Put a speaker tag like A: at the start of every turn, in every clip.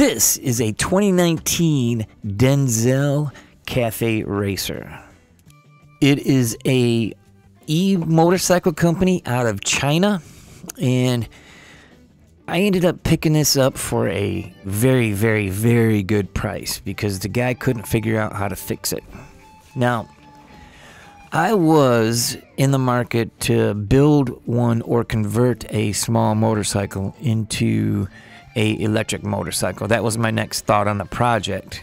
A: This is a 2019 Denzel Cafe Racer. It is a motorcycle company out of China, and I ended up picking this up for a very, very, very good price because the guy couldn't figure out how to fix it. Now, I was in the market to build one or convert a small motorcycle into a electric motorcycle. That was my next thought on the project.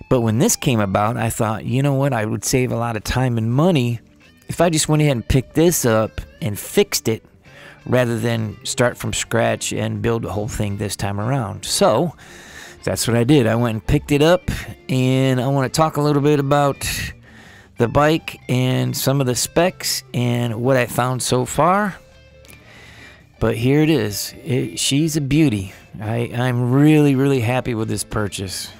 A: But when this came about, I thought, you know what, I would save a lot of time and money if I just went ahead and picked this up and fixed it rather than start from scratch and build the whole thing this time around. So that's what I did. I went and picked it up, and I want to talk a little bit about the bike and some of the specs and what I found so far. But here it is. She's a beauty. I'm really, really happy with this purchase.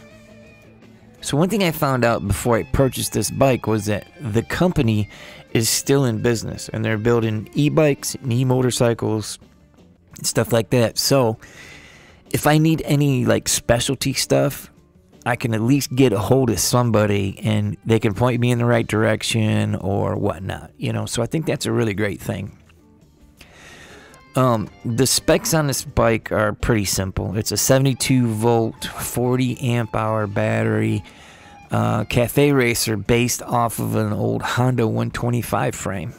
A: So one thing I found out before I purchased this bike was that the company is still in business, and they're building e-bikes and e-motorcycles, stuff like that. So if I need any like specialty stuff, I can at least get a hold of somebody and they can point me in the right direction or whatnot, you know. So I think that's a really great thing. The specs on this bike are pretty simple. It's a 72 volt, 40 amp hour battery, cafe racer based off of an old Honda 125 frame.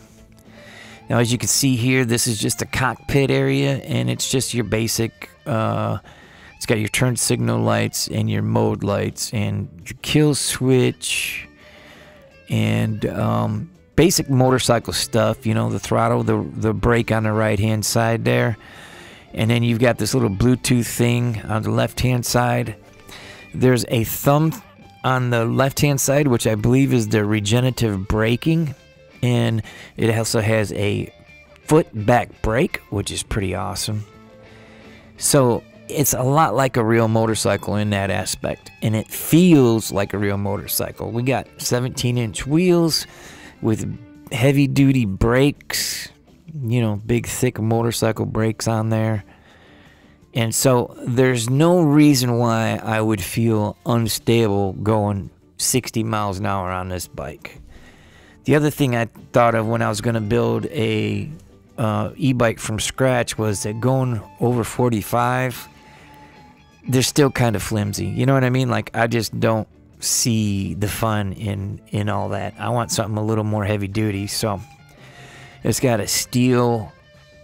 A: Now, as you can see here, this is just a cockpit area, and it's just your basic, it's got your turn signal lights and your mode lights and your kill switch and basic motorcycle stuff, you know, the throttle, the brake on the right hand side there, and then you've got this little Bluetooth thing on the left hand side. There's a thumb on the left hand side, which I believe is the regenerative braking, and it also has a foot back brake, which is pretty awesome. So it's a lot like a real motorcycle in that aspect, and it feels like a real motorcycle. We got 17-inch wheels with heavy-duty brakes, you know, big, thick motorcycle brakes on there. And so there's no reason why I would feel unstable going 60 miles an hour on this bike. The other thing I thought of when I was going to build a e-bike from scratch was that going over 45, they're still kind of flimsy. You know what I mean? Like, I just don't see the fun in all that. I want something a little more heavy duty. So it's got a steel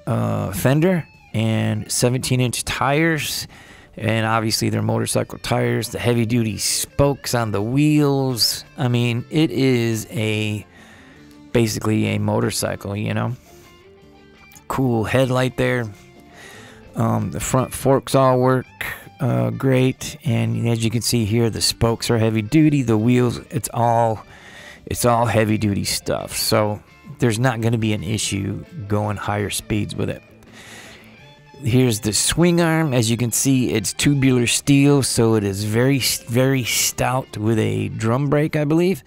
A: fender and 17-inch tires, and obviously they're motorcycle tires. The heavy duty spokes on the wheels. I mean, it is basically a motorcycle, you know. Cool headlight there. The front forks all work great, and as you can see here, the spokes are heavy duty. The wheels, it's all heavy duty stuff, so there's not going to be an issue going higher speeds with it. Here's the swing arm. As you can see, it's tubular steel, so it is very, very stout with a drum brake, I believe.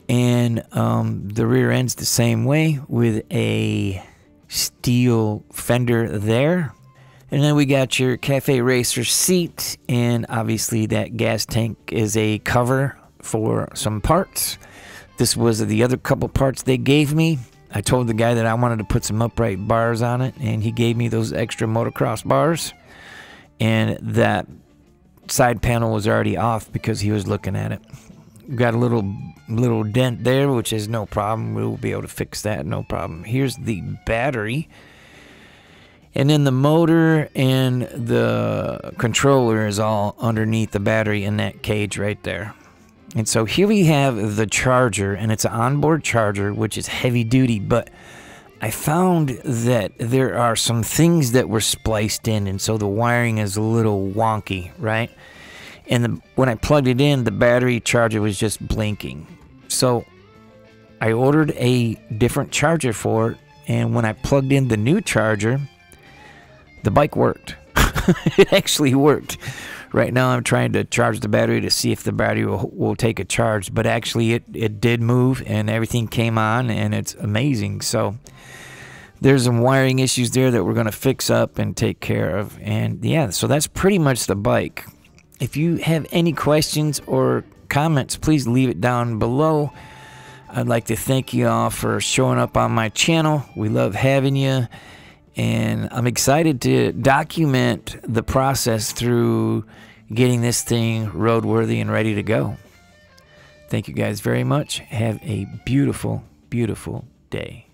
A: And the rear end's the same way with a steel fender there. And then we got your Cafe Racer seat, and obviously that gas tank is a cover for some parts. This was the other couple parts they gave me. I told the guy that I wanted to put some upright bars on it, and he gave me those extra motocross bars. And that side panel was already off because he was looking at it. We've got a little dent there, which is no problem. We'll be able to fix that, no problem. Here's the battery. And then the motor and the controller is all underneath the battery in that cage right there. And so here we have the charger, and it's an onboard charger, which is heavy duty, but I found that there are some things that were spliced in, and so the wiring is a little wonky, right? And when I plugged it in, the battery charger was just blinking. So I ordered a different charger for it, and when I plugged in the new charger, the bike worked. It actually worked. Right now I'm trying to charge the battery to see if the battery will take a charge, but actually it did move and everything came on, and it's amazing. So there's some wiring issues there that we're going to fix up and take care of. And yeah, so that's pretty much the bike. If you have any questions or comments, please leave it down below. I'd like to thank you all for showing up on my channel. We love having you, and I'm excited to document the process through getting this thing roadworthy and ready to go. Thank you guys very much. Have a beautiful, beautiful day.